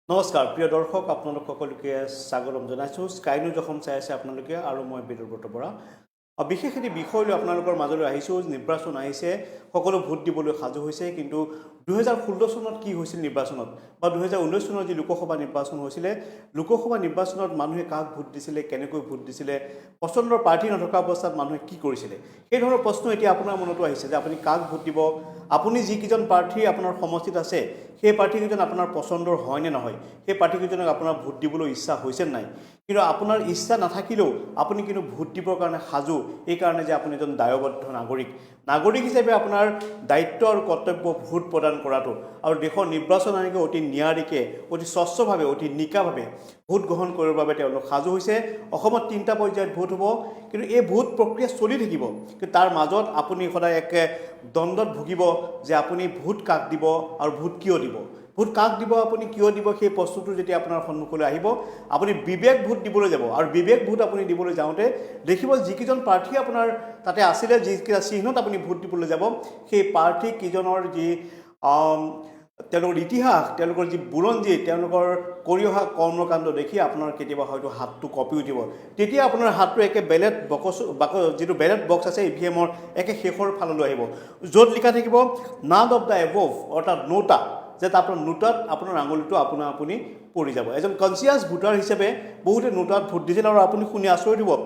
নমস্কাৰ প্ৰিয় দৰ্শক আপোনালোক সকলোকে স্বাগতম জনাইছোঁ স্কাই নিউজ অসম চাই আছে আপোনালোকে আৰু মই বিদুৰব্ৰত বৰা বিশেষ এটি বিষয় লৈ আপোনালোকৰ মাজলৈ আহিছোঁ নিৰ্বাচন আহিছে সকলো ভোট দিবলৈ সাজু হৈছে কিন্তু 2016 চনত কি হৈছিল নিৰ্বাচনত বা 2019 চনৰ যি লোকসভা নিৰ্বাচন হৈছিলে লোকসভা নিৰ্বাচনত মানুহে কাক ভোট দিছিলে কেনেকৈ ভোট দিছিলে পছন্দৰ প্ৰাৰ্থী নথকা অৱস্থাত মানুহে কি কৰিছিলে এই ধৰণৰ প্ৰশ্ন এতিয়া আপোনাৰ মনতো আহিছে যে আপুনি কাক ভোট দিব আপুনি যি কিজন প্ৰাৰ্থী আপোনাৰ সমষ্টিত আছে সেই প্ৰাৰ্থীকেইজন আপোনাৰ পছন্দৰ হয় নে নহয় সেই প্ৰাৰ্থীকেইজনক আপোনাৰ ভোট দিবলৈ ইচ্ছা হৈছে নাই কিন্তু আপোনাৰ ইচ্ছা নাথাকিলেও আপুনি কিন্তু ভোট দিবৰ কাৰণে সাজু এই কাৰণে যে আপুনি এজন দায়বদ্ধ নাগৰিক হিচাপে আপোনাৰ দায়িত্ব আৰু কৰ্তব্য ভোট প্ৰদান কৰাটো আৰু দেশৰ নিৰ্বাচন আয়োগে অতি নিয়াৰিকে অতি স্বচ্ছভাৱে অতি নিকাভাৱে ভোট গ্ৰহণ কৰিবৰ বাবে তেওঁলোক সাজু হৈছে অসমত 3টা পৰ্যায়ত ভোট হ'ব কিন্তু এই ভোট প্ৰক্ৰিয়া চলি থাকিব কিন্তু তাৰ মাজত আপুনি সদায় এক দ্বন্দ্বত ভুগিব যে আপুনি ভোট কাক দিব আৰু ভোট কিয় দিব ভোট কাক দিব আপুনি কিয় দিব সেই প্ৰশ্নটো যেতিয়া আপোনাৰ সন্মুখলৈ আহিব আপুনি বিবেক ভোট দিবলৈ যাব আৰু বিবেক ভোট আপুনি দিবলৈ যাওঁতে দেখিব যিকিজন প্ৰাৰ্থী আপোনাৰ তাতে আছিলে যিকেইটা চিহ্নত আপুনি ভোট দিবলৈ যাব সেই প্ৰাৰ্থী কিজনৰ যি তেওঁলোকৰ ইতিহাস তেওঁলোকৰ যি বুৰঞ্জী তেওঁলোকৰ কৰি অহা কৰ্মকাণ্ড দেখি আপোনাৰ কেতিয়াবা হয়তো হাতটো কঁপি উঠিব তেতিয়া আপোনাৰ হাতটো একে বেলেট যিটো বেলেট বক্স আছে ইভিএমৰ একে শেষৰ ফাললৈ আহিব য'ত লিখা থাকিব নান অফ দ্য এবভ অৰ্থাৎ নোটা যে আপোনাৰ নোটাত আপোনাৰ আঙুলিটো আপুনি পৰি যাব এজন কনচিয়াছ ভোটাৰ হিচাপে বহুতে নোটাত ভোট দিছিল আৰু আপুনি শুনি আচৰিত হ'ব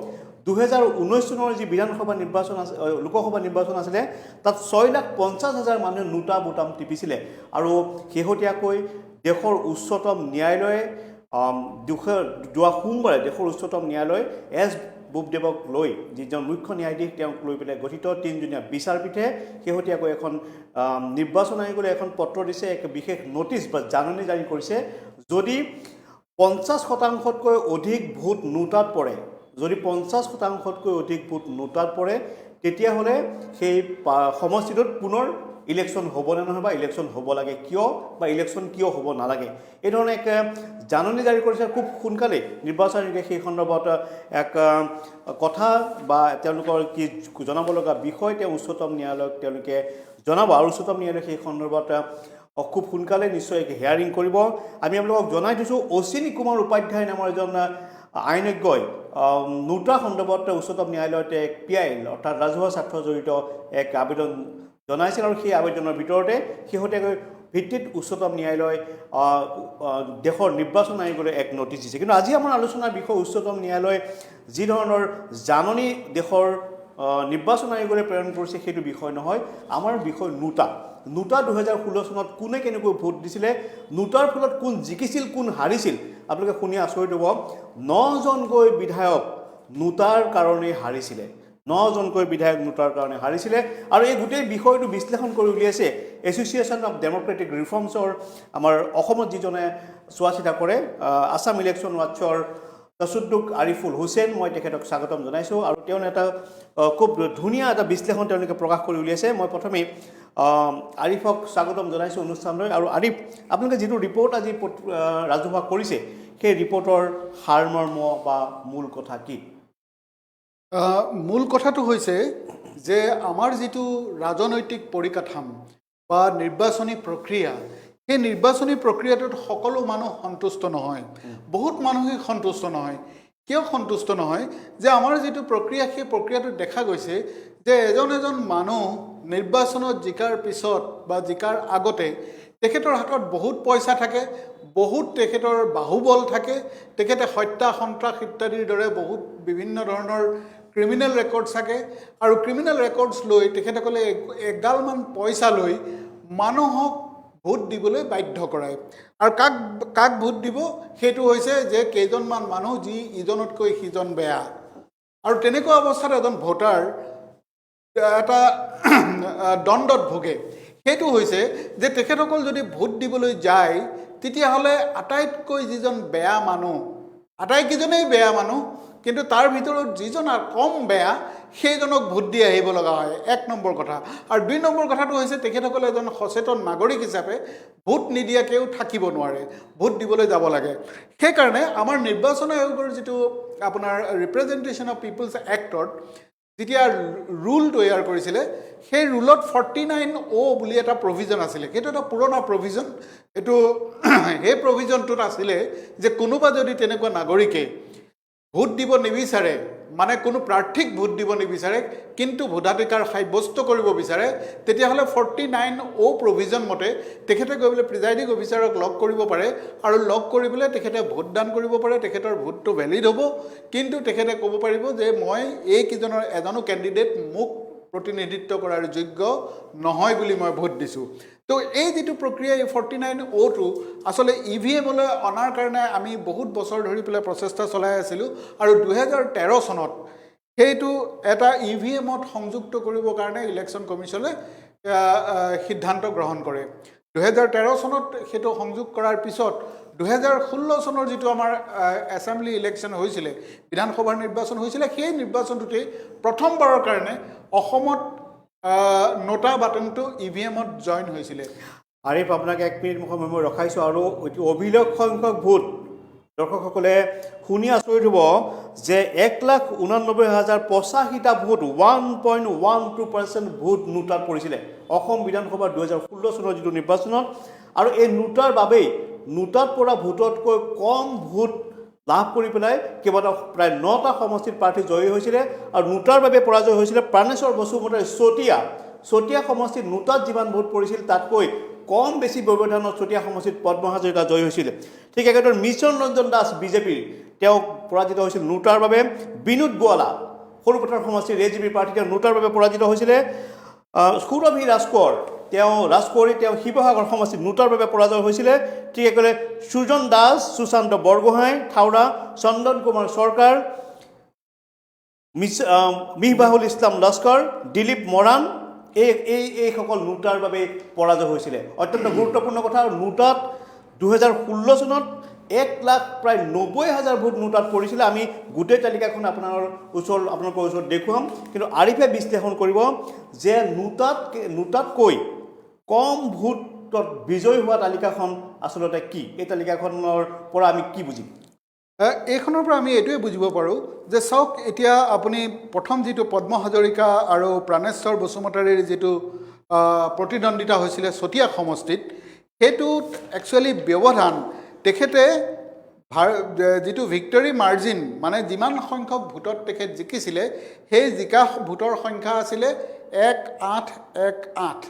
2019 চনৰ যি বিধানসভা নিৰ্বাচন আছে লোকসভা নিৰ্বাচন আছিলে তাত 6,50,000 মানুহে নোটা বুটাম টিপিছিলে আৰু শেহতীয়াকৈ দেশৰ উচ্চতম ন্যায়ালয়ে যোৱা সোমবাৰে দেশৰ উচ্চতম ন্যায়ালয় এছ বুবদেৱক লৈ যিজন মুখ্য ন্যায়াধীশ তেওঁক লৈ পেলাই গঠিত 3জনীয়া বিচাৰপীঠে শেহতীয়াকৈ এখন নিৰ্বাচন আয়োগলৈ এখন পত্ৰ দিছে এক বিশেষ নটিচ বা জাননী জাৰি কৰিছে যদি 50%তকৈ অধিক ভোট নোটাত পৰে যদি 50%তকৈ অধিক ভোট নোটাত পৰে তেতিয়াহ'লে সেই সমষ্টিটোত পুনৰ ইলেকশ্যন হ'ব নে নহয় বা ইলেকশ্যন হ'ব লাগে কিয় বা ইলেকশ্যন কিয় হ'ব নালাগে এই ধৰণে এক জাননী জাৰি কৰিছে খুব সোনকালে নিৰ্বাচন আয়োগে সেই সন্দৰ্ভত এক কথা বা তেওঁলোকৰ কি জনাব লগা বিষয় তেওঁ উচ্চতম ন্যায়ালয়ক তেওঁলোকে জনাব আৰু উচ্চতম ন্যায়ালয়ে সেই সন্দৰ্ভত খুব সোনকালে নিশ্চয় হিয়াৰিং কৰিব আমি আপোনালোকক জনাই দিছোঁ অশ্বিনী কুমাৰ উপাধ্যায় নামৰ এজন আইনজ্ঞই নোটা সন্দৰ্ভত উচ্চতম ন্যায়ালয়ত এক PIL অৰ্থাৎ ৰাজহুৱা স্বাৰ্থ জড়িত এক আবেদন জনাইছিল আৰু সেই আবেদনৰ ভিতৰতে শেহতীয়াকৈ ভিত্তিত উচ্চতম ন্যায়ালয় দেশৰ নিৰ্বাচন আয়োগলৈ এক নটিচ দিছে কিন্তু আজি আমাৰ আলোচনাৰ বিষয় উচ্চতম ন্যায়ালয়ে যি ধৰণৰ জাননী দেশৰ নিৰ্বাচন আয়োগলৈ প্ৰেৰণ কৰিছে সেইটো বিষয় নহয় আমাৰ বিষয় নোটা 2016 চনত কোনে কেনেকৈ ভোট দিছিলে নোটাৰ ফলত কোন জিকিছিল কোন হাৰিছিল আপোনালোকে শুনি আচৰিত হ'ব 9জনকৈ বিধায়ক নোটাৰ কাৰণে হাৰিছিলে 9জনকৈ বিধায়ক নোটাৰ কাৰণে হাৰিছিলে আৰু এই গোটেই বিষয়টো বিশ্লেষণ কৰি উলিয়াইছে এছ'চিয়েশ্যন অফ ডেম'ক্ৰেটিক ৰিফৰ্মছৰ আমাৰ অসমত যিজনে চোৱা চিতা কৰে আছাম ইলেকশ্যন ৱাটছৰ তছুদ্দুক আৰিফুল হুছেইন মই তেখেতক স্বাগতম জনাইছোঁ আৰু তেওঁ এটা খুব ধুনীয়া এটা বিশ্লেষণ তেওঁলোকে প্ৰকাশ কৰি উলিয়াইছে মই প্ৰথমেই আৰিফক স্বাগতম জনাইছোঁ অনুষ্ঠানলৈ আৰু আৰিফ আপোনালোকে যিটো ৰিপৰ্ট আজি ৰাজহুৱা কৰিছে সেই ৰিপৰ্টৰ সাৰমৰ্ম বা মূল কথা কি মূল কথাটো হৈছে যে আমাৰ যিটো ৰাজনৈতিক পৰিকাঠাম বা নিৰ্বাচনী প্ৰক্ৰিয়া সেই নিৰ্বাচনী প্ৰক্ৰিয়াটোত সকলো মানুহ সন্তুষ্ট নহয় বহুত মানুহে সন্তুষ্ট নহয় কিয় সন্তুষ্ট নহয় যে আমাৰ যিটো প্ৰক্ৰিয়া সেই প্ৰক্ৰিয়াটোত দেখা গৈছে যে এজন মানুহ নিৰ্বাচনত জিকাৰ পিছত বা জিকাৰ আগতে তেখেতৰ হাতত বহুত পইচা থাকে বহুত তেখেতৰ বাহুবল থাকে তেখেতে হত্যা সন্ত্ৰাস ইত্যাদিৰ দৰে বহুত বিভিন্ন ধৰণৰ ক্ৰিমিনেল ৰেকৰ্ডছ থাকে আৰু ক্ৰিমিনেল ৰেকৰ্ডছ লৈ তেখেতসকলে এগালমান পইচা লৈ মানুহক ভোট দিবলৈ বাধ্য কৰায় আৰু কাক ভোট দিব সেইটো হৈছে যে কেইজনমান মানুহ যি ইজনতকৈ সিজন বেয়া আৰু তেনেকুৱা অৱস্থাত এজন ভোটাৰ এটা দ্বন্দ্বত ভোগে সেইটো হৈছে যে তেখেতসকল যদি ভোট দিবলৈ যায় তেতিয়াহ'লে আটাইতকৈ যিজন বেয়া মানুহ আটাইকেইজনেই বেয়া মানুহ কিন্তু তাৰ ভিতৰত যিজন কম বেয়া সেইজনক ভোট দি আহিব লগা হয় 1 নম্বৰ কথা আৰু 2 নম্বৰ কথাটো হৈছে তেখেতসকলে এজন সচেতন নাগৰিক হিচাপে ভোট নিদিয়াকেও থাকিব নোৱাৰে ভোট দিবলৈ যাব লাগে সেইকাৰণে আমাৰ নিৰ্বাচন আয়োগৰ যিটো আপোনাৰ ৰিপ্ৰেজেণ্টেশ্যন অফ পিপলছ এক্টত যেতিয়া ৰুল তৈয়াৰ কৰিছিলে সেই ৰুলত 49A বুলি এটা প্ৰভিজন আছিলে সেইটো এটা পুৰণা প্ৰভিজন এইটো সেই প্ৰভিজনটোত আছিলে যে কোনোবা যদি তেনেকুৱা নাগৰিকে ভোট দিব নিবিচাৰে মানে কোনো প্ৰাৰ্থীক ভোট দিব নিবিচাৰে কিন্তু ভোটাধিকাৰ সাব্যস্ত কৰিব বিচাৰে তেতিয়াহ'লে 49A প্ৰভিজন মতে তেখেতে গৈ পেলাই প্ৰিজাইডিং অফিচাৰক লগ কৰিব পাৰে আৰু লগ কৰি পেলাই তেখেতে ভোটদান কৰিব পাৰে তেখেতৰ ভোটটো ভেলিড হ'ব কিন্তু তেখেতে ক'ব পাৰিব যে মই এইকেইজনৰ এজনো কেণ্ডিডেট মোক প্ৰতিনিধিত্ব কৰাৰ যোগ্য নহয় বুলি মই ভোট দিছোঁ তো এই যিটো প্ৰক্ৰিয়া এই 49A আচলতে EVMলৈ অনাৰ কাৰণে আমি বহুত বছৰ ধৰি পেলাই প্ৰচেষ্টা চলাই আছিলোঁ আৰু 2013 চনত সেইটো এটা EVMত সংযুক্ত কৰিবৰ কাৰণে ইলেকশ্যন কমিশ্যনে সিদ্ধান্ত গ্ৰহণ কৰে 2013 চনত সেইটো সংযোগ কৰাৰ পিছত 2016 চনৰ যিটো আমাৰ এছেম্বলি ইলেকশ্যন হৈছিলে বিধানসভাৰ নিৰ্বাচন হৈছিলে সেই নিৰ্বাচনটোতে প্ৰথমবাৰৰ কাৰণে অসমত নোটা বাটনটো EVMত জইন হৈছিলে আৰিফ আপোনাক 1 মিনিট মই ৰখাইছোঁ আৰু অভিলেখ সংখ্যক ভোট দৰ্শকসকলে শুনি আচৰিত হ'ব যে 1,89,085টা ভোট 1.12% ভোট নোটাত পৰিছিলে অসম বিধানসভাৰ 2016 চনৰ যিটো নিৰ্বাচনত আৰু এই নোটাৰ বাবেই নোটাত পৰা ভোটতকৈ কম ভোট লাভ কৰি পেলাই কেইবাটাও প্ৰায় 9টা সমষ্টিত প্ৰাৰ্থী জয়ী হৈছিলে আৰু নোটাৰ বাবে পৰাজয় হৈছিলে প্ৰাণেশ্বৰ বসুমতাৰী চতিয়া সমষ্টিত নোটাত যিমান ভোট পৰিছিল তাতকৈ কম বেছি ব্যৱধানত চতিয়া সমষ্টিত পদ্ম হাজৰিকা জয়ী হৈছিল ঠিক একেদৰে মিছন ৰঞ্জন দাস বিজেপিৰ তেওঁ পৰাজিত হৈছিল নোটাৰ বাবে বিনোদ গোৱালা সৰুপথাৰ সমষ্টিৰ AGP প্ৰাৰ্থী তেওঁ নোটাৰ বাবে পৰাজিত হৈছিলে সুৰভি ৰাজকোঁৱৰ তেওঁ শিৱসাগৰ সমষ্টিত নোটাৰ বাবে পৰাজয় হৈছিলে ঠিক একেদৰে সুজন দাস সুশান্ত বৰগোহাঁই থাওৰা চন্দন কুমাৰ চৰকাৰ মিহবাহুল ইছলাম লস্কৰ দিলীপ মৰাণ এইসকল নোটাৰ বাবে পৰাজয় হৈছিলে অত্যন্ত গুৰুত্বপূৰ্ণ কথা আৰু নোটাত 2016 চনত 1,00,000 প্ৰায় 90,000 ভোট নোটাত পৰিছিলে আমি গোটেই তালিকাখন আপোনালোকৰ ওচৰত দেখুৱাম কিন্তু আৰিফে বিশ্লেষণ কৰিব যে নোটাতকৈ কম ভোটত বিজয়ী হোৱা তালিকাখন আচলতে কি এই তালিকাখনৰ পৰা আমি কি বুজিম এইখনৰ পৰা আমি এইটোৱে বুজিব পাৰোঁ যে চাওক এতিয়া আপুনি প্ৰথম যিটো পদ্ম হাজৰিকা আৰু প্ৰাণেশ্বৰ বসুমতাৰীৰ যিটো প্ৰতিদ্বন্দ্বিতা হৈছিলে চতিয়া সমষ্টিত সেইটোত একচুৱেলি ব্যৱধান তেখেতে যিটো ভিক্টৰী মাৰ্জিন মানে যিমান সংখ্যক ভোটত তেখেত জিকিছিলে সেই জিকা ভোটৰ সংখ্যা আছিলে 1818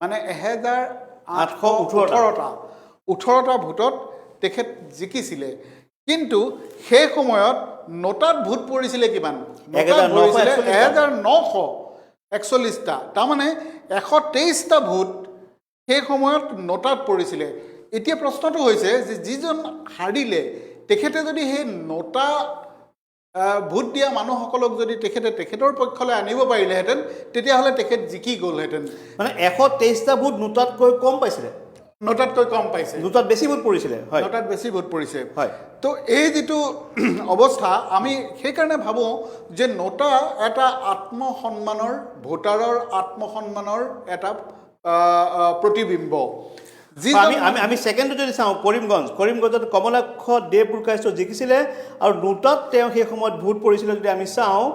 মানে 1818টা ভোটত তেখেত জিকিছিলে কিন্তু সেই সময়ত নোটাত ভোট পৰিছিলে কিমান 1941টা তাৰমানে 123টা ভোট সেই সময়ত নোটাত পৰিছিলে এতিয়া প্ৰশ্নটো হৈছে যে যিজন হাৰিলে তেখেতে যদি সেই নোটা ভোট দিয়া মানুহসকলক যদি তেখেতৰ পক্ষলৈ আনিব পাৰিলেহেঁতেন তেতিয়াহ'লে তেখেত জিকি গ'লহেঁতেন মানে 123টা ভোট নোটাতকৈ কম পাইছিলে নোটাতকৈ কম পাইছে নোটাত বেছি ভোট পৰিছিলে হয় নোটাত বেছি ভোট পৰিছে হয় তো এই যিটো অৱস্থা আমি সেইকাৰণে ভাবোঁ যে নোটা এটা আত্মসন্মানৰ ভোটাৰৰ আত্মসন্মানৰ এটা প্ৰতিবিম্ব আমি ছেকেণ্ডটো যদি চাওঁ কৰিমগঞ্জত কমলাক্ষ দেৱপ্ৰকাশ জিকিছিলে আৰু নোটাত তেওঁ সেই সময়ত ভোট পৰিছিলে যদি আমি চাওঁ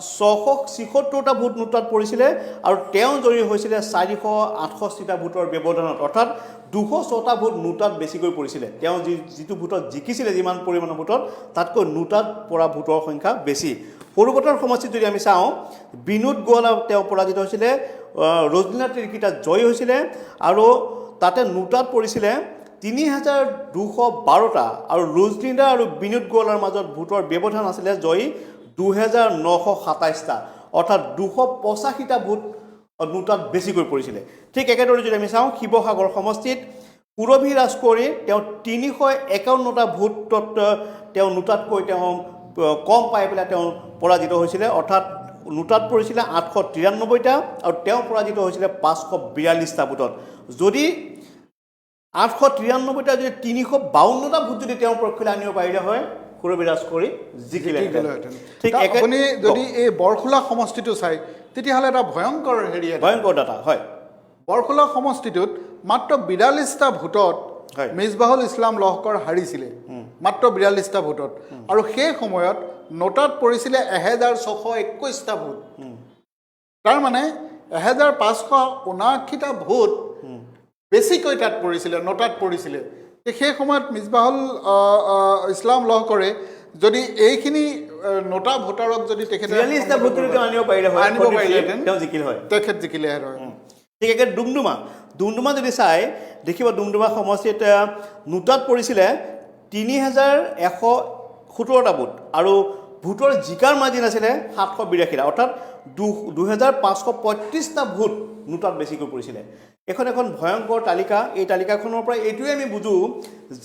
676টা ভোট নোটাত পৰিছিলে আৰু তেওঁ জয়ী হৈছিলে 468টা ভোটৰ ব্যৱধানত অৰ্থাৎ 206টা ভোট নোটাত বেছিকৈ পৰিছিলে তেওঁ যিটো ভোটত জিকিছিলে যিমান পৰিমাণৰ ভোটত তাতকৈ নোটাত পৰা ভোটৰ সংখ্যা বেছি সৰুপথাৰ সমষ্টিত যদি আমি চাওঁ বিনোদ গোৱালা তেওঁ পৰাজিত হৈছিলে ৰজনীনা তিৰ্কিটা জয়ী হৈছিলে আৰু তাতে নোটাত পৰিছিলে 3,212টা আৰু ৰজনীনা আৰু বিনোদ গোৱালাৰ মাজত ভোটৰ ব্যৱধান আছিলে জয়ী 2,927টা অৰ্থাৎ 285টা ভোট নোটাত বেছিকৈ পৰিছিলে ঠিক একেদৰে যদি আমি চাওঁ শিৱসাগৰ সমষ্টিত সুৰভি ৰাজকোঁৱৰে তেওঁ 351টা ভোটত তেওঁ নোটাতকৈ তেওঁ কম পাই পেলাই তেওঁ পৰাজিত হৈছিলে অৰ্থাৎ নোটাত পৰিছিলে 893টা আৰু তেওঁ পৰাজিত হৈছিলে 542টা ভোটত যদি 893টা যদি 352টা ভোট যদি তেওঁৰ পক্ষলৈ আনিব পাৰিলে হয় সুৰভি ৰাজকোঁৱৰে জিকিলেহেঁতেন ঠিক আপুনি যদি এই বৰখোলা সমষ্টিটো চাই তেতিয়াহ'লে এটা ভয়ংকৰ ডাটা হয় বৰখোলা সমষ্টিটোত মাত্ৰ 42টা ভোটত মিছবাহুল ইছলাম লস্কৰ হাৰিছিলে মাত্ৰ 42টা ভোটত আৰু সেই সময়ত নোটাত পৰিছিলে 1621টা ভোট তাৰ মানে 1579টা ভোট বেছিকৈ তাত পৰিছিলে নোটাত পৰিছিলে সেই সময়ত মিছবাহুল ইছলাম লহ কৰে যদি এইখিনি নোটা ভোটাৰক যদি তেখেতে 42টা ভোট যদি আনিব পাৰিলে হয় তেওঁ জিকিল হয় তেখেত জিকিলে হয় ঠিক একে ডুমডুমা যদি চাই দেখিব ডুমডুমা সমষ্টিত নোটাত পৰিছিলে 3117টা ভোট আৰু ভোটৰ জিকাৰ মাৰ্জিন আছিলে 782টা অৰ্থাৎ 2535টা ভোট নোটাত বেছিকৈ পৰিছিলে এখন ভয়ংকৰ তালিকা এই তালিকাখনৰ পৰা এইটোৱে আমি বুজো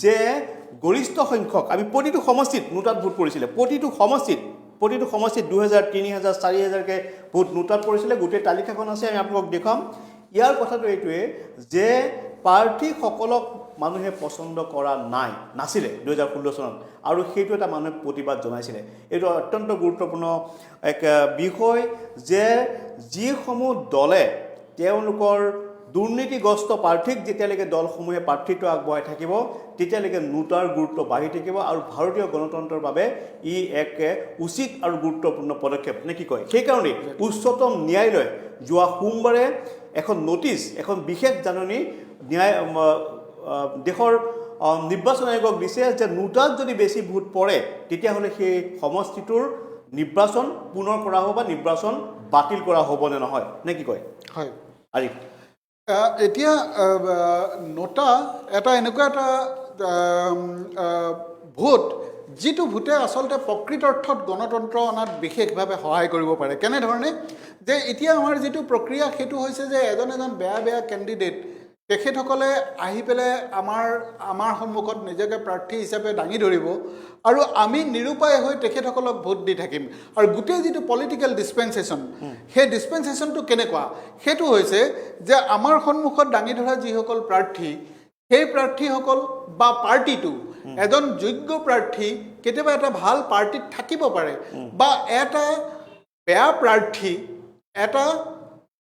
যে গৰিষ্ঠ সংখ্যক আমি প্ৰতিটো সমষ্টিত নোটাত ভোট পৰিছিলে প্ৰতিটো সমষ্টিত 2000 3000 4000কে ভোট নোটাত পৰিছিলে গোটেই তালিকাখন আছে আমি আপোনালোকক দেখাম ইয়াৰ কথাটো এইটোৱে যে প্ৰাৰ্থীসকলক মানুহে পছন্দ কৰা নাছিলে 2016 চনত আৰু সেইটো এটা মানুহে প্ৰতিবাদ জনাইছিলে এইটো অত্যন্ত গুৰুত্বপূৰ্ণ এক বিষয় যে যিসমূহ দলে তেওঁলোকৰ দুৰ্নীতিগ্ৰস্ত প্ৰাৰ্থীক যেতিয়ালৈকে দলসমূহে প্ৰাৰ্থীত্ব আগবঢ়াই থাকিব তেতিয়ালৈকে নোটাৰ গুৰুত্ব বাঢ়ি থাকিব আৰু ভাৰতীয় গণতন্ত্ৰৰ বাবে ই এক উচিত আৰু গুৰুত্বপূৰ্ণ পদক্ষেপ নে কি কয় সেইকাৰণে উচ্চতম ন্যায়ালয়ে যোৱা সোমবাৰে এখন নোটিছ এখন বিশেষ জাননী দেশৰ নিৰ্বাচন আয়োগক দিছে যে নোটাত যদি বেছি ভোট পৰে তেতিয়াহ'লে সেই সমষ্টিটোৰ নিৰ্বাচন পুনৰ কৰা হ'ব বা নিৰ্বাচন বাতিল কৰা হ'ব নে নহয় নে কি কয় হয় আৰিফ এতিয়া নোটা এটা এনেকুৱা এটা ভোট যিটো ভোটে আচলতে প্ৰকৃত অৰ্থত গণতন্ত্ৰ অনাত বিশেষভাৱে সহায় কৰিব পাৰে কেনেধৰণে যে এতিয়া আমাৰ যিটো প্ৰক্ৰিয়া সেইটো হৈছে যে এজন বেয়া কেণ্ডিডেট তেখেতসকলে আহি পেলাই আমাৰ সন্মুখত নিজকে প্ৰাৰ্থী হিচাপে দাঙি ধৰিব আৰু আমি নিৰুপায় হৈ তেখেতসকলক ভোট দি থাকিম আৰু গোটেই যিটো পলিটিকেল ডিছপেনচেশ্যন সেই ডিছপেনচেশ্যনটো কেনেকুৱা সেইটো হৈছে যে আমাৰ সন্মুখত দাঙি ধৰা যিসকল প্ৰাৰ্থী সেই প্ৰাৰ্থীসকল বা পাৰ্টিটো এজন যোগ্য প্ৰাৰ্থী কেতিয়াবা এটা ভাল পাৰ্টিত থাকিব পাৰে বা এটা বেয়া প্ৰাৰ্থী এটা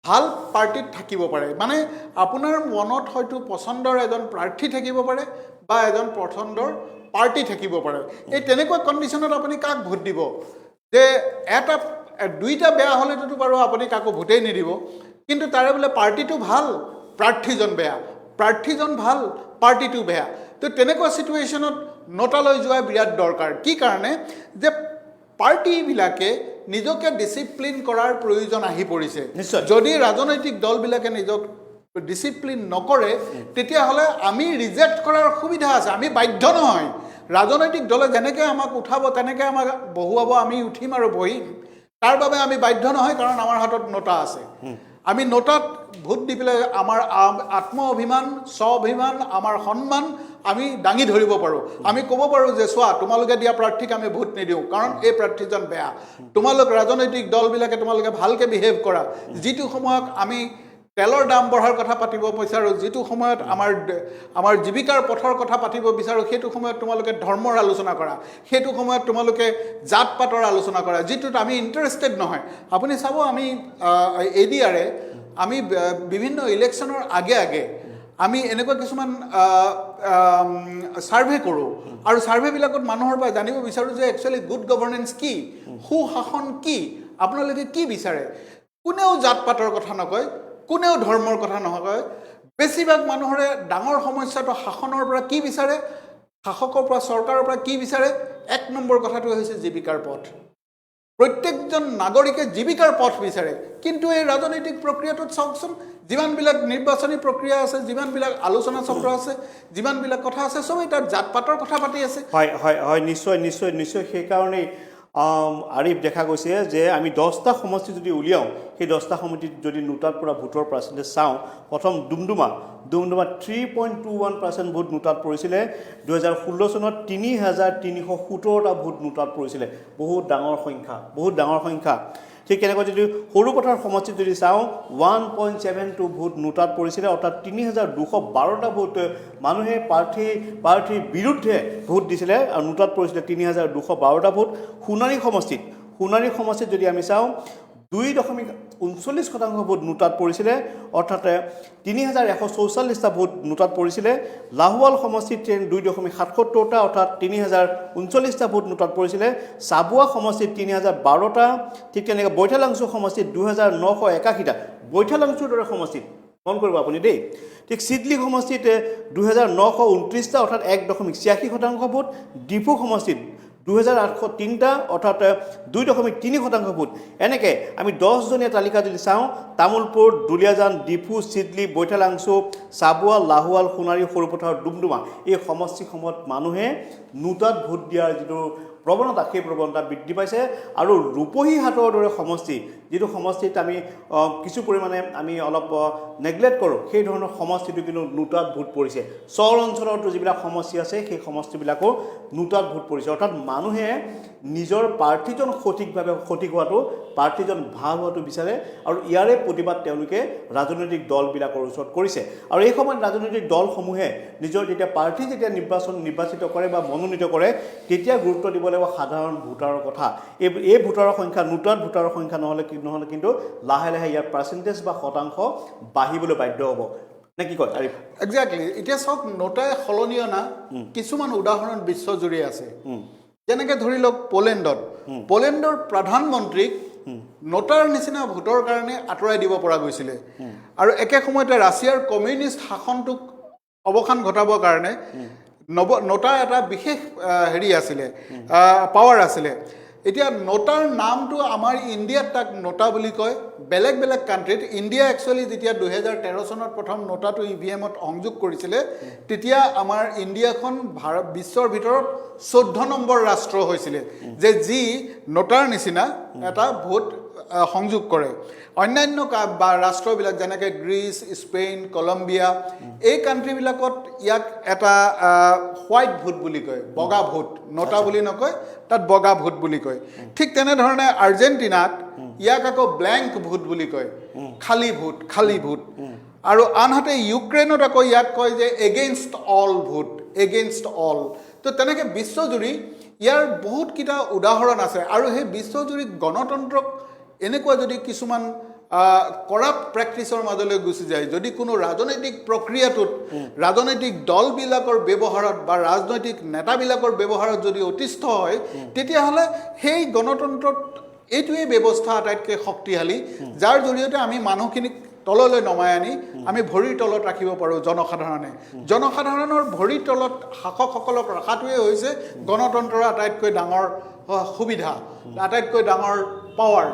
ভাল পাৰ্টিত থাকিব পাৰে মানে আপোনাৰ মনত হয়তো পছন্দৰ এজন প্ৰাৰ্থী থাকিব পাৰে বা এজন পছন্দৰ পাৰ্টি থাকিব পাৰে এই তেনেকুৱা কণ্ডিশ্যনত আপুনি কাক ভোট দিব যে দুইটা বেয়া হ'লেতো বাৰু আপুনি কাকো ভোটেই নিদিব কিন্তু তাৰে বোলে পাৰ্টিটো ভাল প্ৰাৰ্থীজন বেয়া প্ৰাৰ্থীজন ভাল পাৰ্টিটো বেয়া তো তেনেকুৱা চিটুৱেশ্যনত নোটালৈ যোৱা বিৰাট দৰকাৰ কি কাৰণে যে পাৰ্টিবিলাকে নিজকে ডিসিপ্লিন কৰাৰ প্ৰয়োজন আহি পৰিছে যদি ৰাজনৈতিক দলবিলাকে নিজক ডিসিপ্লিন নকৰে তেতিয়াহ'লে আমি ৰিজেক্ট কৰাৰ সুবিধা আছে আমি বাধ্য নহয় ৰাজনৈতিক দলে যেনেকৈ আমাক উঠাব তেনেকৈ আমাক বহুৱাব আমি উঠিম আৰু বহিম তাৰ বাবে আমি বাধ্য নহয় কাৰণ আমাৰ হাতত নোটা আছে আমি নোটাত ভোট দি পেলাই আমাৰ আত্ম অভিমান স্বাভিমান আমাৰ সন্মান আমি দাঙি ধৰিব পাৰোঁ আমি ক'ব পাৰোঁ যে চোৱা তোমালোকে দিয়া প্ৰাৰ্থীক আমি ভোট নিদিওঁ কাৰণ এই প্ৰাৰ্থীজন বেয়া তোমালোক ৰাজনৈতিক দলবিলাকে তোমালোকে ভালকৈ বিহেভ কৰা যিটো সময়ত আমি তেলৰ দাম বঢ়াৰ কথা পাতিব বিচাৰোঁ যিটো সময়ত আমাৰ জীৱিকাৰ পথৰ কথা পাতিব বিচাৰোঁ সেইটো সময়ত তোমালোকে ধৰ্মৰ আলোচনা কৰা সেইটো সময়ত তোমালোকে জাত পাতৰ আলোচনা কৰা যিটোত আমি ইণ্টাৰেষ্টেড নহয় আপুনি চাব আমি এডিআৰে আমি বিভিন্ন ইলেকশ্যনৰ আগে আমি এনেকুৱা কিছুমান সাৰ্ভে কৰোঁ আৰু সাৰ্ভেবিলাকত মানুহৰ পৰা জানিব বিচাৰোঁ যে একচুৱেলি গুড গভৰ্নেন্স কি সুশাসন কি আপোনালোকে কি বিচাৰে কোনেও জাত পাতৰ কথা নকয় কোনেও ধৰ্মৰ কথা নকয় বেছিভাগ মানুহৰে ডাঙৰ সমস্যাটো শাসনৰ পৰা কি বিচাৰে শাসকৰ পৰা চৰকাৰৰ পৰা কি বিচাৰে এক নম্বৰ কথাটো হৈছে জীৱিকাৰ পথ প্ৰত্যেকজন নাগৰিকে জীৱিকাৰ পথ বিচাৰে কিন্তু এই ৰাজনৈতিক প্ৰক্ৰিয়াটোত চাওকচোন যিমানবিলাক নিৰ্বাচনী প্ৰক্ৰিয়া আছে যিমানবিলাক আলোচনা চক্ৰ আছে যিমানবিলাক কথা আছে সবেই তাত জাত পাতৰ কথা পাতি আছে হয় নিশ্চয় সেইকাৰণেই আৰিফ দেখা গৈছে যে আমি 10টা সমষ্টি যদি উলিয়াওঁ সেই 10টা সমষ্টিত যদি নোটাত পৰা ভোটৰ পাৰ্চেণ্টেজ চাওঁ প্ৰথম ডুমডুমা 3.21% ভোট নোটাত পৰিছিলে 2016 চনত 3317টা ভোট নোটাত পৰিছিলে বহুত ডাঙৰ সংখ্যা ঠিক তেনেকৈ যদি সৰু পথাৰ সমষ্টিত যদি চাওঁ 1.72 ভোট নোটাত পৰিছিলে অৰ্থাৎ 3212টা ভোট মানুহে প্ৰাৰ্থীৰ বিৰুদ্ধে ভোট দিছিলে আৰু নোটাত পৰিছিলে 3212টা ভোট সোণাৰী সমষ্টিত যদি আমি চাওঁ 2.8 39% ভোট নোটাত পৰিছিলে, অৰ্থাৎ 3144টা ভোট নোটাত পৰিছিলে। লাহোৱাল সমষ্টিত 2.77টা অৰ্থাৎ 3039টা ভোট নোটাত পৰিছিলে। চাবুৱা সমষ্টিত 3012টা, ঠিক তেনেকৈ বৈঠালাংচু সমষ্টিত 2981টা। বৈঠালাংচুৰ দৰে সমষ্টিত মন কৰিব আপুনি দেই। ঠিক চিডলি সমষ্টিত 2929টা অৰ্থাৎ 1.86% ভোট। ডিফু সমষ্টিত 2803টা অৰ্থাৎ 2.3% ভোট। এনেকৈ আমি 10জনীয়া তালিকা যদি চাওঁ, তামোলপুৰ, দুলীয়াজান, ডিফু, চিডলি, বৈঠালাংচু, চাবুৱা, লাহোৱাল, সোণাৰী, সৰুপথাৰ, ডুমডুমা এই সমষ্টিসমূহত মানুহে নোটাত ভোট দিয়াৰ যিটো প্ৰৱণতা, সেই প্ৰৱণতা বৃদ্ধি পাইছে। আৰু ৰূপহীহাটৰ দৰে সমষ্টি, যিটো সমষ্টিত আমি কিছু পৰিমাণে আমি অলপ নেগলেক্ট কৰোঁ, সেই ধৰণৰ সমষ্টিটো কিন্তু নোটাত ভোট পৰিছে। চহৰ অঞ্চলতো যিবিলাক সমষ্টি আছে, সেই সমষ্টিবিলাকো নোটাত ভোট পৰিছে। অৰ্থাৎ মানুহে নিজৰ প্ৰাৰ্থীজন সঠিক হোৱাটো, প্ৰাৰ্থীজন ভাল হোৱাটো বিচাৰে, আৰু ইয়াৰে প্ৰতিবাদ তেওঁলোকে ৰাজনৈতিক দলবিলাকৰ ওচৰত কৰিছে। আৰু এই সময়ত ৰাজনৈতিক দলসমূহে নিজৰ যেতিয়া প্ৰাৰ্থী নিৰ্বাচিত কৰে বা মনোনীত কৰে, তেতিয়া গুৰুত্ব দিব লাগিব সাধাৰণ ভোটাৰৰ কথা। এই ভোটাৰৰ সংখ্যা, নোটাত ভোটাৰৰ সংখ্যা নহ'লে কিন্তু লাহে লাহে ইয়াৰ পাৰ্চেণ্টেজ বা শতাংশ বাঢ়িবলৈ বাধ্য হ'ব। নে কি কয় আৰিফ? একজেক্টলি। এতিয়া চাওক, নোটাই সলনি অনা কিছুমান উদাহৰণ বিশ্বজুৰি আছে। যেনেকৈ ধৰি লওক পলেণ্ডৰ প্ৰধানমন্ত্ৰীক নোটাৰ নিচিনা ভোটৰ কাৰণে আঁতৰাই দিব পৰা গৈছিলে। আৰু একে সময়তে ৰাছিয়াৰ কমিউনিষ্ট শাসনটোক অৱসান ঘটাবৰ কাৰণে নোটাৰ এটা বিশেষ আছিলে, পাৱাৰ আছিলে। এতিয়া নোটাৰ নামটো আমাৰ ইণ্ডিয়াত তাক নোটা বুলি কয়, বেলেগ বেলেগ কাণ্ট্ৰিত। ইণ্ডিয়া একচুৱেলি যেতিয়া 2013 চনত প্ৰথম নোটাটো EVM-ত সংযোগ কৰিছিলে, তেতিয়া আমাৰ ইণ্ডিয়াখন বিশ্বৰ ভিতৰত 14 নম্বৰ ৰাষ্ট্ৰ হৈছিলে, যে যি নোটাৰ নিচিনা এটা ভোট সংযোগ কৰে। অন্যান্য ৰাষ্ট্ৰবিলাক যেনেকৈ গ্ৰীচ, স্পেইন, কলম্বিয়া, এই কাণ্ট্ৰিবিলাকত ইয়াক এটা হোৱাইট ভোট বুলি কয়, বগা ভোট। নোটা বুলি নকয়, তাত বগা ভোট বুলি কয়। ঠিক তেনেধৰণে আৰ্জেণ্টিনাত ইয়াক আকৌ ব্লেংক ভোট বুলি কয়, খালী ভোট। আৰু আনহাতে ইউক্ৰেইনত আকৌ ইয়াক কয় যে against all vote, against all. তো তেনেকৈ বিশ্বজুৰি ইয়াৰ বহুতকেইটা উদাহৰণ আছে। আৰু সেই বিশ্বজুৰি গণতন্ত্ৰক এনেকুৱা যদি কিছুমান কৰাপ্ট প্ৰেক্টিচৰ মাজলৈ গুচি যায়, যদি কোনো ৰাজনৈতিক প্ৰক্ৰিয়াটোত ৰাজনৈতিক দলবিলাকৰ ব্যৱহাৰত বা ৰাজনৈতিক নেতাবিলাকৰ ব্যৱহাৰত যদি অতিষ্ঠ হয়, তেতিয়াহ'লে সেই গণতন্ত্ৰত এইটোৱেই ব্যৱস্থা আটাইতকৈ শক্তিশালী, যাৰ জৰিয়তে আমি মানুহখিনিক তললৈ নমাই আনি আমি ভৰিৰ তলত ৰাখিব পাৰোঁ। জনসাধাৰণৰ ভৰিৰ তলত শাসকসকলক ৰখাটোৱে হৈছে গণতন্ত্ৰৰ আটাইতকৈ ডাঙৰ সুবিধা, আটাইতকৈ ডাঙৰ পাৱাৰ।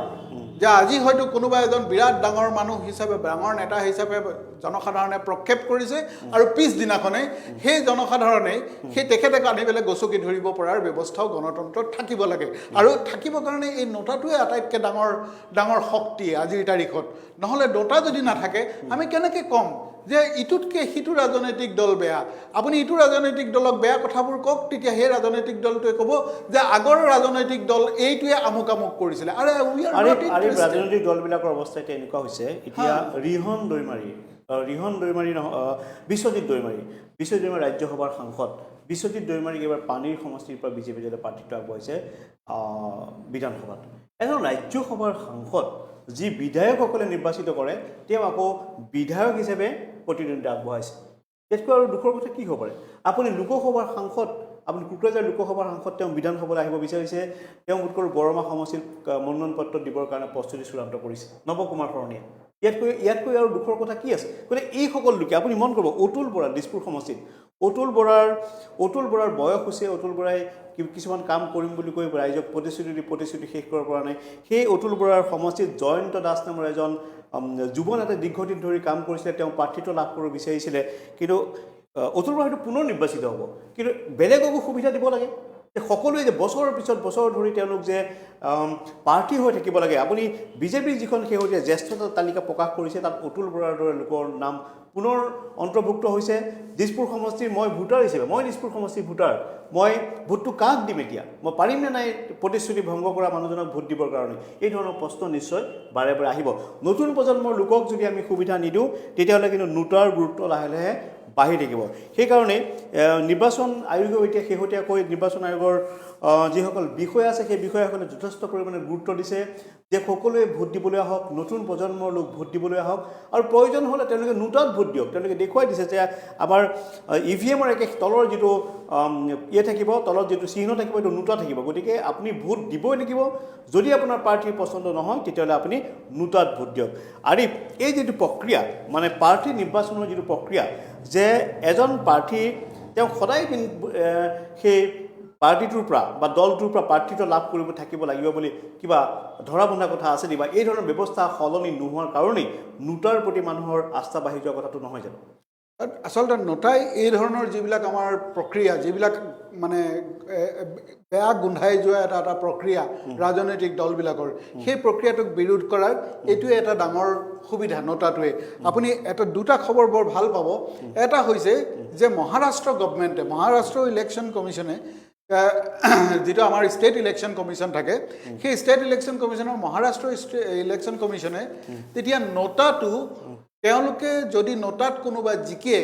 যে আজি হয়তো কোনোবা এজন বিৰাট ডাঙৰ মানুহ হিচাপে, ডাঙৰ নেতা হিচাপে জনসাধাৰণে প্ৰক্ষেপ কৰিছে, আৰু পিছদিনাখনেই সেই জনসাধাৰণেই সেই তেখেতক আনি পেলাই গচকি ধৰিব পৰাৰ ব্যৱস্থাও গণতন্ত্ৰত থাকিব লাগে। আৰু থাকিবৰ কাৰণে এই নোটাটোৱে আটাইতকৈ ডাঙৰ শক্তি আজিৰ তাৰিখত। নহ'লে নোটা যদি নাথাকে, আমি কেনেকৈ ক'ম যে ইটোতকৈ সিটো ৰাজনৈতিক দল বেয়া? আপুনি ইটো ৰাজনৈতিক দলক বেয়া কথাবোৰ কওক, তেতিয়া সেই ৰাজনৈতিক দলটোৱে ক'ব যে আগৰ ৰাজনৈতিক দল এইটোৱে আমুক কৰিছিলে। ৰাজনৈতিক দলবিলাকৰ অৱস্থা এতিয়া এনেকুৱা হৈছে, এতিয়া ৰিহন দৈমাৰী বিশ্বজিৎ দৈমাৰী ৰাজ্যসভাৰ সাংসদ। বিশ্বজিৎ দৈমাৰীক এইবাৰ পানীৰ সমষ্টিৰ পৰা বিজেপি দলে প্ৰাৰ্থিত্ব আগবঢ়াইছে বিধানসভাত। এজন ৰাজ্যসভাৰ সাংসদ, যি বিধায়কসকলে নিৰ্বাচিত কৰে, তেওঁ আকৌ বিধায়ক হিচাপে প্ৰতিদ্বন্দ্বিতা আগবঢ়াইছে। ইয়াতকৈ আৰু দুখৰ কথা কি হ'ব পাৰে? আপুনি লোকসভাৰ সাংসদ, আপুনি কোকৰাঝাৰ লোকসভাৰ সাংসদ, তেওঁ বিধানসভালৈ আহিব বিচাৰিছে। তেওঁ বোধ কৰোঁ বৰমা সমষ্টিত মনোনয়ন পত্ৰ দিবৰ কাৰণে প্ৰস্তুতি চূড়ান্ত কৰিছে, নৱকুমাৰ শৰণীয়ে। ইয়াতকৈ আৰু দুখৰ কথা কি আছে? গতিকে এইসকল লোকে, আপুনি মন কৰিব, অতুল বৰা দিছপুৰ সমষ্টিত, অতুল বৰাৰ বয়স হৈছে, অতুল বৰাই কিছুমান কাম কৰিম বুলি কৈ ৰাইজক প্ৰতিশ্ৰুতি শেষ কৰিব পৰা নাই। সেই অতুল বৰাৰ সমষ্টিত জয়ন্ত দাস নামৰ এজন যুৱ নেতাই দীৰ্ঘদিন ধৰি কাম কৰিছিলে, তেওঁ প্ৰাৰ্থিত্ব লাভ কৰিব বিচাৰিছিলে। কিন্তু অতুল বৰা হয়তো পুনৰ নিৰ্বাচিত হ'ব, কিন্তু বেলেগকো সুবিধা দিব লাগে যে সকলোৱে যে বছৰৰ পিছত বছৰ ধৰি তেওঁলোক যে প্ৰাৰ্থী হৈ থাকিব লাগে। আপুনি বিজেপিৰ যিখন শেহতীয়া জ্যেষ্ঠতা তালিকা প্ৰকাশ কৰিছে, তাত অতুল বৰাৰ দৰে লোকৰ নাম পুনৰ অন্তৰ্ভুক্ত হৈছে। দিছপুৰ সমষ্টিৰ মই ভোটাৰ হিচাপে, মই দিছপুৰ সমষ্টিৰ ভোটাৰ, মই ভোটটো কাক দিম? এতিয়া মই পাৰিম নে নাই প্ৰতিশ্ৰুতি ভংগ কৰা মানুহজনক ভোট দিবৰ কাৰণে? এই ধৰণৰ প্ৰশ্ন নিশ্চয় বাৰে বাৰে আহিব। নতুন প্ৰজন্মৰ লোকক যদি আমি সুবিধা নিদিওঁ, তেতিয়াহ'লে কিন্তু নোটাৰ গুৰুত্ব লাহে লাহে বাঢ়ি থাকিব সেইকাৰণে নিৰ্বাচন আয়োগেও এতিয়া শেহতীয়াকৈ নিৰ্বাচন আয়োগৰ যিসকল বিষয়া আছে সেই বিষয়াসকলে যথেষ্ট পৰিমাণে গুৰুত্ব দিছে যে সকলোৱে ভোট দিবলৈ আহক নতুন প্ৰজন্মৰ লোক ভোট দিবলৈ আহক আৰু প্ৰয়োজন হ'লে তেওঁলোকে নোটাত ভোট দিয়ক তেওঁলোকে দেখুৱাই দিছে যে আমাৰ EVMৰ একে তলৰ যিটো থাকিব তলত যিটো চিহ্ন থাকিব এইটো নোটা থাকিব গতিকে আপুনি ভোট দিবই লাগিব যদি আপোনাৰ প্ৰাৰ্থীৰ পচন্দ নহয় তেতিয়াহ'লে আপুনি নোটাত ভোট দিয়ক আৰু এই যিটো প্ৰক্ৰিয়া মানে প্ৰাৰ্থী নিৰ্বাচনৰ যিটো প্ৰক্ৰিয়া যে এজন প্ৰাৰ্থী তেওঁ সদায় সেই পাৰ্টিটোৰ পৰা বা দলটোৰ পৰা প্ৰাৰ্থিত্ব লাভ কৰিব থাকিব লাগিব বুলি কিবা ধৰা বন্ধা কথা আছে নেকি বা এই ধৰণৰ ব্যৱস্থা সলনি নোহোৱাৰ কাৰণেই নোটাৰ প্ৰতি মানুহৰ আস্থা বাঢ়ি যোৱা কথাটো নহয় জানো আচলতে নোটাই এই ধৰণৰ যিবিলাক আমাৰ প্ৰক্ৰিয়া যিবিলাক মানে বেয়া গোন্ধাই যোৱা এটা প্ৰক্ৰিয়া ৰাজনৈতিক দলবিলাকৰ সেই প্ৰক্ৰিয়াটোক বিৰোধ কৰাৰ এইটোৱে এটা ডাঙৰ সুবিধা নোটাটোৱে আপুনি এটা দুটা খবৰ বৰ ভাল পাব এটা হৈছে যে মহাৰাষ্ট্ৰ গভৰ্ণমেণ্টে মহাৰাষ্ট্ৰ ইলেকশ্যন কমিশ্যনে যেটো আমাৰ ষ্টেট ইলেকশ্যন কমিশ্যন থাকে সেই ষ্টেট ইলেকশ্যন কমিশ্যনৰ মহাৰাষ্ট্ৰ ইলেকশ্যন কমিশ্যনে তেতিয়া নোটাটো তেওঁলোকে যদি নোটাত কোনোবা জিকে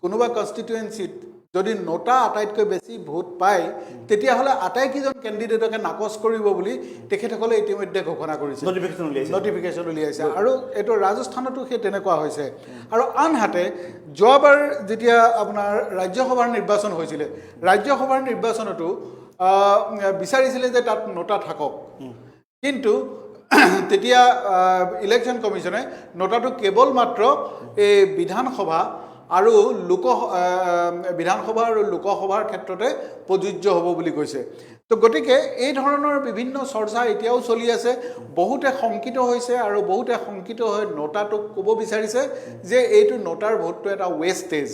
কোনোবা কনষ্টিটুৱেঞ্চিত যদি নোটা আটাইতকৈ বেছি ভোট পায় তেতিয়াহ'লে আটাইকেইজন কেণ্ডিডেটকে নাকচ কৰিব বুলি তেখেতসকলে ইতিমধ্যে ঘোষণা কৰিছে নটিফিকেশ্যন উলিয়াইছে আৰু এইটো ৰাজস্থানতো সেই তেনেকুৱা হৈছে আৰু আনহাতে যোৱাবাৰ যেতিয়া আপোনাৰ ৰাজ্যসভাৰ নিৰ্বাচন হৈছিলে ৰাজ্যসভাৰ নিৰ্বাচনতো বিচাৰিছিলে যে তাত নোটা থাকক কিন্তু তেতিয়া ইলেকশ্যন কমিশ্যনে নোটাটো কেৱল মাত্ৰ এই বিধানসভা আৰু বিধানসভা আৰু লোকসভাৰ ক্ষেত্ৰতে প্ৰযোজ্য হ'ব বুলি কৈছে তো গতিকে এই ধৰণৰ বিভিন্ন চৰ্চা এতিয়াও চলি আছে বহুতে শংকিত হৈছে আৰু বহুতে শংকিত হৈ নোটাটোক ক'ব বিচাৰিছে যে এইটো নোটাৰ ভোটটো এটা ৱেষ্টেজ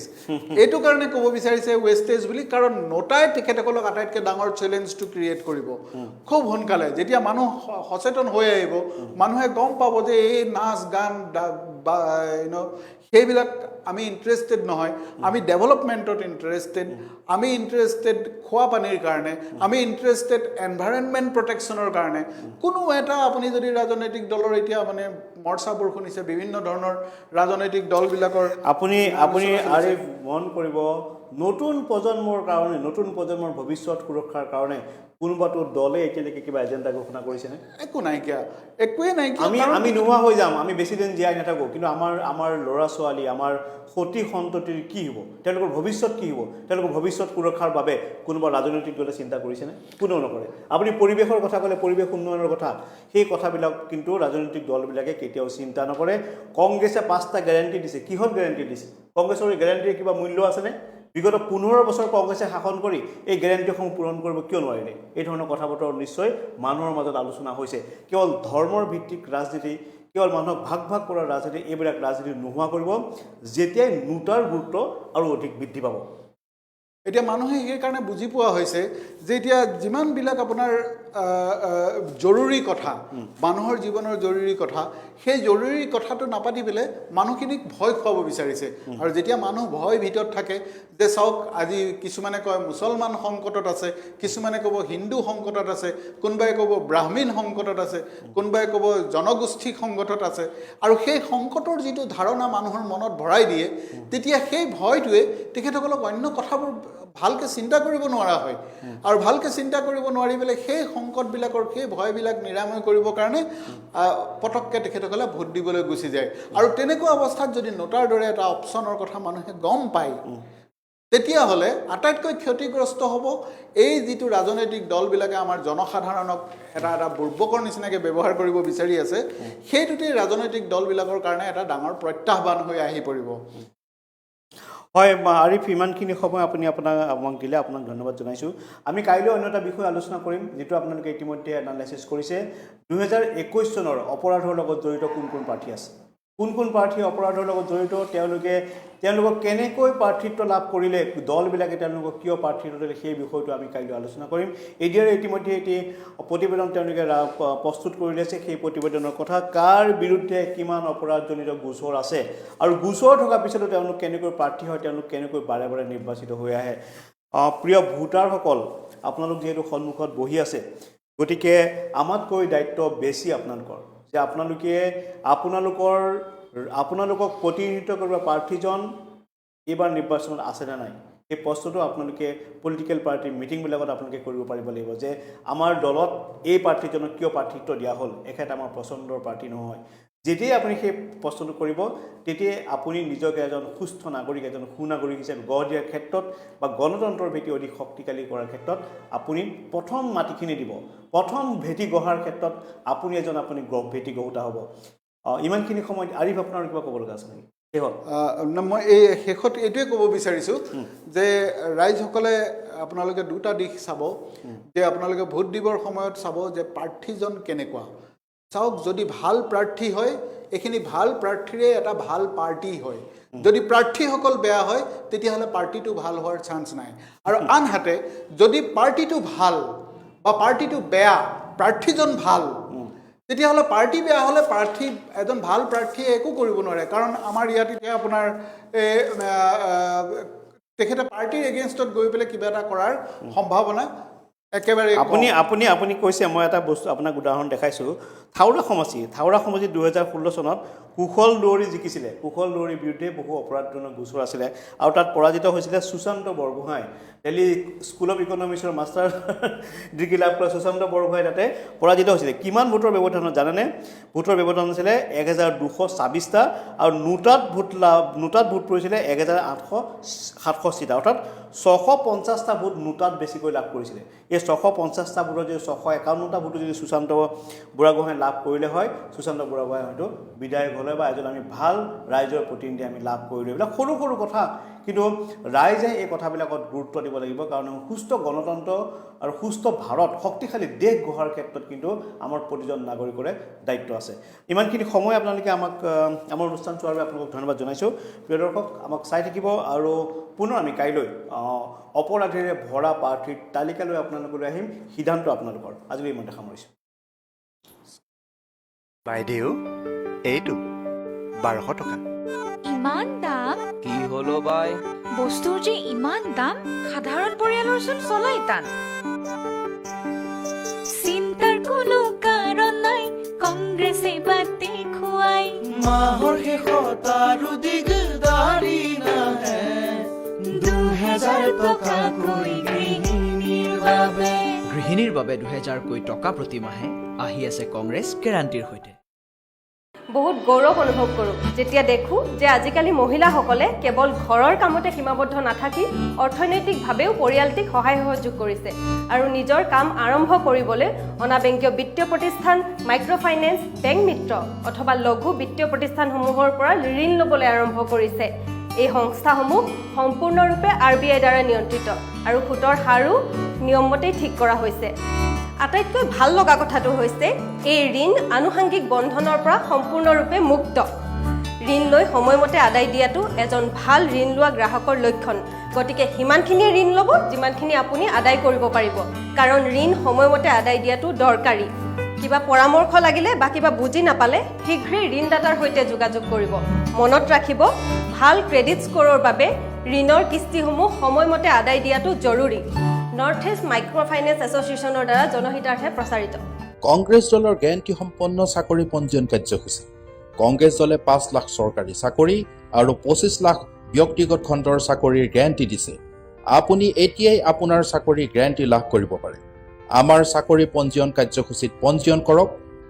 এইটো কাৰণে ক'ব বিচাৰিছে ৱেষ্টেজ বুলি কাৰণ নোটাই তেখেতসকলক আটাইতকৈ ডাঙৰ চেলেঞ্জটো ক্ৰিয়েট কৰিব খুব সোনকালে যেতিয়া মানুহ সচেতন হৈ আহিব মানুহে গম পাব যে এই নাচ গান সেইবিলাক আমি ইণ্টাৰেষ্টেড নহয় আমি ডেভেলপমেণ্টত ইণ্টাৰেষ্টেড আমি ইণ্টাৰেষ্টেড খোৱা পানীৰ কাৰণে আমি ইণ্টাৰেষ্টেড এনভাইৰনমেণ্ট প্ৰটেকশ্যনৰ কাৰণে কোনো এটা আপুনি যদি ৰাজনৈতিক দলৰ এতিয়া মানে মৰ্চাবোৰ শুনিছে বিভিন্ন ধৰণৰ ৰাজনৈতিক দলবিলাকৰ আপুনি আৰু মন কৰিব নতুন প্ৰজন্মৰ কাৰণে নতুন প্ৰজন্মৰ ভৱিষ্যত সুৰক্ষাৰ কাৰণে কোনোবাটো দলে এতিয়ালৈকে কিবা এজেণ্ডা ঘোষণা কৰিছেনে একো নাইকিয়া একোৱে নাইকিয়া আমি নোহোৱা হৈ যাম আমি বেছি দিন জীয়াই নাথাকোঁ কিন্তু আমাৰ ল'ৰা ছোৱালী আমাৰ সতি সন্ততিৰ কি হ'ব তেওঁলোকৰ ভৱিষ্যত কি হ'ব তেওঁলোকৰ ভৱিষ্যত সুৰক্ষাৰ বাবে কোনোবা ৰাজনৈতিক দলে চিন্তা কৰিছেনে কোনেও নকৰে আপুনি পৰিৱেশৰ কথা ক'লে পৰিৱেশ উন্নয়নৰ কথা সেই কথাবিলাক কিন্তু ৰাজনৈতিক দলবিলাকে কেতিয়াও চিন্তা নকৰে কংগ্ৰেছে 5টা গেৰাণ্টি দিছে কিহৰ গেৰাণ্টি দিছে কংগ্ৰেছৰ গেৰাণ্টিৰ কিবা মূল্য আছেনে বিগত 15 বছৰ কংগ্ৰেছে শাসন কৰি এই গেৰাণ্টিসমূহ পূৰণ কৰিব কিয় নোৱাৰিলে এই ধৰণৰ কথা বতৰা নিশ্চয় মানুহৰ মাজত আলোচনা হৈছে কেৱল ধৰ্মৰ ভিত্তিক ৰাজনীতি কেৱল মানুহক ভাগ ভাগ কৰাৰ ৰাজনীতি এইবিলাক ৰাজনীতি নোহোৱা কৰিব যেতিয়াই নোটাৰ গুৰুত্ব আৰু অধিক বৃদ্ধি পাব এতিয়া মানুহে সেইকাৰণে বুজি পোৱা হৈছে যে এতিয়া যিমানবিলাক আপোনাৰ জৰুৰী কথা মানুহৰ জীৱনৰ জৰুৰী কথা সেই জৰুৰী কথাটো নাপাতি পেলাই মানুহখিনিক ভয় খুৱাব বিচাৰিছে আৰু যেতিয়া মানুহ ভয় ভিতৰত থাকে যে চাওক আজি কিছুমানে কয় মুছলমান সংকটত আছে কিছুমানে ক'ব হিন্দু সংকটত আছে কোনোবাই ক'ব ব্ৰাহ্মণ সংকটত আছে কোনোবাই ক'ব জনগোষ্ঠী সংকটত আছে আৰু সেই সংকটৰ যিটো ধাৰণা মানুহৰ মনত ভৰাই দিয়ে তেতিয়া সেই ভয়টোৱে তেখেতসকলক অন্য কথাবোৰ ভালকে চিন্তা কৰিব নোৱাৰা হয় আৰু ভালকে চিন্তা কৰিব নোৱাৰি পেলাই সেই সংকটবিলাকৰ সেই ভয়বিলাক নিৰাময় কৰিবৰ কাৰণে পটককৈ তেখেতসকলে ভোট দিবলৈ গুচি যায় আৰু তেনেকুৱা অৱস্থাত যদি নোটাৰ দৰে এটা অপশ্যনৰ কথা মানুহে গম পায় তেতিয়াহ'লে আটাইতকৈ ক্ষতিগ্ৰস্ত হ'ব এই যিটো ৰাজনৈতিক দলবিলাকে আমাৰ জনসাধাৰণক এটা বুৰ্বকৰ নিচিনাকৈ ব্যৱহাৰ কৰিব বিচাৰি আছে সেইটোতেই ৰাজনৈতিক দলবিলাকৰ কাৰণে এটা ডাঙৰ প্ৰত্যাহ্বান হৈ আহি পৰিব হয় আৰিফ ইমানখিনি সময় আপুনি আমাক দিলে আপোনাক ধন্যবাদ জনাইছোঁ আমি কাইলৈ অন্য এটা বিষয় আলোচনা কৰিম যিটো আপোনালোকে ইতিমধ্যে এনালাইচিছ কৰিছে 2021 চনৰ অপৰাধৰ লগত জড়িত কোন প্ৰাৰ্থী আছে কোন প্ৰাৰ্থী অপৰাধৰ লগত জড়িত তেওঁলোকক কেনেকৈ প্ৰাৰ্থিত্ব লাভ কৰিলে দলবিলাকে তেওঁলোকক কিয় প্ৰাৰ্থিত্ব দিলে সেই বিষয়টো আমি কাইলৈ আলোচনা কৰিম এডিআৰে ইতিমধ্যে এটি প্ৰতিবেদন তেওঁলোকে প্ৰস্তুত কৰি লৈছে সেই প্ৰতিবেদনৰ কথা কাৰ বিৰুদ্ধে কিমান অপৰাধজনিত গোচৰ আছে আৰু গোচৰ থকাৰ পিছতো তেওঁলোক কেনেকৈ প্ৰাৰ্থী হয় তেওঁলোক কেনেকৈ বাৰে বাৰে নিৰ্বাচিত হৈ আহে প্ৰিয় ভোটাৰসকল আপোনালোক যিহেতু সন্মুখত বহি আছে গতিকে আমাতকৈ দায়িত্ব বেছি আপোনালোকৰ যে আপোনালোকক প্ৰতিনিধিত্ব কৰিব প্ৰাৰ্থীজন এইবাৰ নিৰ্বাচনত আছে নে নাই এই প্ৰশ্নটো আপোনালোকে পলিটিকেল পাৰ্টিৰ মিটিংবিলাকত আপোনালোকে কৰিব পাৰিব লাগিব যে আমাৰ দলত এই প্ৰাৰ্থীজনক কিয় প্ৰাৰ্থিত্ব দিয়া হ'ল এখেত আমাৰ পচন্দৰ প্ৰাৰ্থী নহয় যেতিয়াই আপুনি সেই প্ৰশ্নটো কৰিব তেতিয়াই আপুনি নিজকে এজন সুস্থ নাগৰিক এজন সুনাগৰিক হিচাপে গঢ় দিয়াৰ ক্ষেত্ৰত বা গণতন্ত্ৰৰ ভেটি অধিক শক্তিশালী কৰাৰ ক্ষেত্ৰত আপুনি প্ৰথম মাটিখিনি দিব প্ৰথম ভেটি গঢ়াৰ ক্ষেত্ৰত আপুনি ভেটি গঢ়োতা হ'ব ইমানখিনি সময়ত আৰিফ আপোনাৰ কিবা ক'ব লগা আছে নেকি মই এই শেষত এইটোৱে ক'ব বিচাৰিছোঁ যে ৰাইজসকলে আপোনালোকে দুটা দিশ চাব যে আপোনালোকে ভোট দিবৰ সময়ত চাব যে প্ৰাৰ্থীজন কেনেকুৱা চাওক যদি ভাল প্ৰাৰ্থী হয় এইখিনি ভাল প্ৰাৰ্থীৰে এটা ভাল পাৰ্টি হয় যদি প্ৰাৰ্থীসকল বেয়া হয় তেতিয়াহ'লে পাৰ্টিটো ভাল হোৱাৰ চান্স নাই আৰু আনহাতে যদি পাৰ্টিটো ভাল বা পাৰ্টিটো বেয়া প্ৰাৰ্থীজন ভাল তেতিয়াহ'লে পাৰ্টি বেয়া হ'লে এজন ভাল প্ৰাৰ্থীয়ে একো কৰিব নোৱাৰে কাৰণ আমাৰ ইয়াত এতিয়া আপোনাৰ তেখেতে পাৰ্টিৰ এগেইনষ্টত গৈ পেলাই কিবা এটা কৰাৰ সম্ভাৱনা একেবাৰে আপুনি কৈছে মই এটা বস্তু আপোনাক উদাহৰণ দেখাইছোঁ থাউৰা সমষ্টি 2016 চনত কুশল দুৱৰী জিকিছিলে কুশল দুৱৰীৰ বিৰুদ্ধে বহু অপৰাধজনক গোচৰ আছিলে আৰু তাত পৰাজিত হৈছিলে সুশান্ত বৰগোহাঁই দিল্লী স্কুল অফ ইকনমিক্সৰ মাষ্টাৰ ডিগ্ৰী লাভ কৰা সুশান্ত বৰগোহাঁই তাতে পৰাজিত হৈছিলে কিমান ভোটৰ ব্যৱধানত জানেনে ভোটৰ ব্যৱধান আছিলে 1226টা আৰু নোটাত ভোট পৰিছিলে 1867টা অৰ্থাৎ 650টা ভোট নোটাত বেছিকৈ লাভ কৰিছিলে এই 650টা ভোটৰ যদি 651টা ভোটো যদি সুশান্ত বুঢ়াগোহাঁই লাভ কৰিলে হয় সুশান্ত বুঢ়াগোহাঁই হয়তো বিধায়ক হ'লে বা এজন আমি ভাল ৰাইজৰ প্ৰতিনিধি আমি লাভ কৰিলোঁ এইবিলাক সৰু সৰু কথা কিন্তু ৰাইজে এই কথাবিলাকত গুৰুত্ব দিব লাগিব কাৰণ সুস্থ গণতন্ত্ৰ আৰু সুস্থ ভাৰত শক্তিশালী দেশ গঢ়াৰ ক্ষেত্ৰত কিন্তু আমাৰ প্ৰতিজন নাগৰিকৰে দায়িত্ব আছে ইমানখিনি সময় আপোনালোকে আমাক আমাৰ অনুষ্ঠান চোৱাৰ বাবে আপোনালোকক ধন্যবাদ জনাইছোঁ প্ৰিয় দৰ্শক আমাক চাই থাকিব আৰু পুনৰ আমি কাইলৈ অপৰাধীৰে ভৰা প্ৰাৰ্থীৰ তালিকালৈ আপোনালোকলৈ আহিম সিদ্ধান্ত আপোনালোকৰ আজিলৈ ইমানতে সামৰিছোঁ বাইদেউ এইটো 1200 টকা ইমান দাম কি হলো বাই বস্তুৰ যে ইমান দাম সাধাৰণ পৰিয়ালৰ চোন চলাই টান চিন্তাৰ কোনো কাৰণ নাই কংগ্ৰেছে বাটে খুৱাই মাহৰ শেষত আৰু দিগদাৰি নাহে 2000 টকাকৈ গৃহিণীৰ বাবে 2000কৈ টকা প্ৰতি মাহে আহি আছে কংগ্ৰেছ গেৰাণ্টিৰ সৈতে বহুত গৌৰৱ অনুভৱ কৰোঁ যেতিয়া দেখোঁ যে আজিকালি মহিলাসকলে কেৱল ঘৰৰ কামতে সীমাবদ্ধ নাথাকি অৰ্থনৈতিকভাৱেও পৰিয়ালটিক সহায় সহযোগ কৰিছে আৰু নিজৰ কাম আৰম্ভ কৰিবলৈ অনাবেংকীয় বিত্তীয় প্ৰতিষ্ঠান মাইক্ৰ'ফাইনেন্স বেংক মিত্ৰ অথবা লঘু বিত্তীয় প্ৰতিষ্ঠানসমূহৰ পৰা ঋণ ল'বলৈ আৰম্ভ কৰিছে এই সংস্থাসমূহ সম্পূৰ্ণৰূপে RBI দ্বাৰা নিয়ন্ত্ৰিত আৰু সুতৰ হাৰো নিয়মমতেই ঠিক কৰা হৈছে আটাইতকৈ ভাল লগা কথাটো হৈছে এই ঋণ আনুষংগিক বন্ধনৰ পৰা সম্পূৰ্ণৰূপে মুক্ত ঋণ লৈ সময়মতে আদায় দিয়াটো এজন ভাল ঋণ লোৱা গ্ৰাহকৰ লক্ষণ গতিকে সিমানখিনি ঋণ ল'ব যিমানখিনি আপুনি আদায় কৰিব পাৰিব কাৰণ ঋণ সময়মতে আদায় দিয়াটো দৰকাৰী কিবা পৰামৰ্শ লাগিলে বা কিবা বুজি নাপালে শীঘ্ৰেই ঋণদাতাৰ সৈতে যোগাযোগ কৰিব মনত ৰাখিব ভাল ক্ৰেডিট স্ক'ৰৰ বাবে ঋণৰ কিস্তিসমূহ সময়মতে আদায় দিয়াটো জৰুৰী নৰ্থ ইষ্ট মাইক্ৰ'ফাইনেন্স এছ'চিয়েশ্যনৰ দ্বাৰা জনহিতাৰ্থে প্ৰচাৰিত কংগ্ৰেছ দলৰ গ্যাৰাণ্টি সম্পন্ন চাকৰি পঞ্জীয়ন কাৰ্যসূচী কংগ্ৰেছ দলে 5 লাখ চৰকাৰী চাকৰি আৰু 25 লাখ ব্যক্তিগত খণ্ডৰ চাকৰিৰ গ্যাৰাণ্টি দিছে আপুনি এতিয়াই আপোনাৰ চাকৰি গ্যাৰাণ্টি লাভ কৰিব পাৰে আমাৰ চাকৰি পঞ্জীয়ন কাৰ্যসূচীত পঞ্জীয়ন কৰক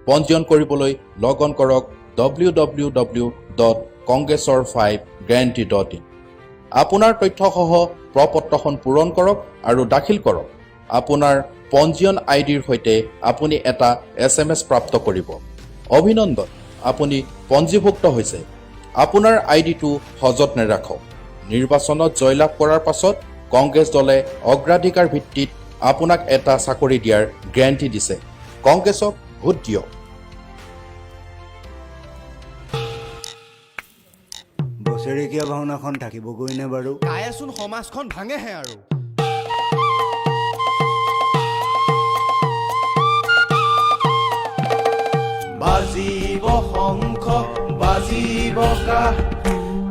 পঞ্জীয়ন কৰিবলৈ লগ অন কৰক www.congressor5guarantee.in আপোনাৰ তথ্যসহ প্ৰপত্ৰখন পূৰণ কৰক আৰু দাখিল কৰক আপোনাৰ পঞ্জীয়ন আইডিৰ সৈতে আপুনি এটা SMS প্ৰাপ্ত কৰিব অভিনন্দন আপুনি পঞ্জীভুক্ত হৈছে আপোনাৰ আইডিটো সজত নেৰাখক নিৰ্বাচনত জয়লাভ কৰাৰ পাছত কংগ্ৰেছ দলে অগ্ৰাধিকাৰ ভিত্তিত আপোনাক এটা চাকৰি দিয়াৰ গ্যাৰাণ্টি দিছে কংগ্ৰেছক ভোট দিয়ক বছৰেকীয়া ভাওনাখন থাকিবগৈ নে বাৰু কায়েচোন সমাজখন ভাঙেহে আৰু বাজিব শংখ বাজিব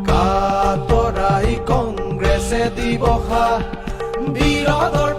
কাতৰাই কংগ্ৰেছে দিৱসা বিৰোধৰ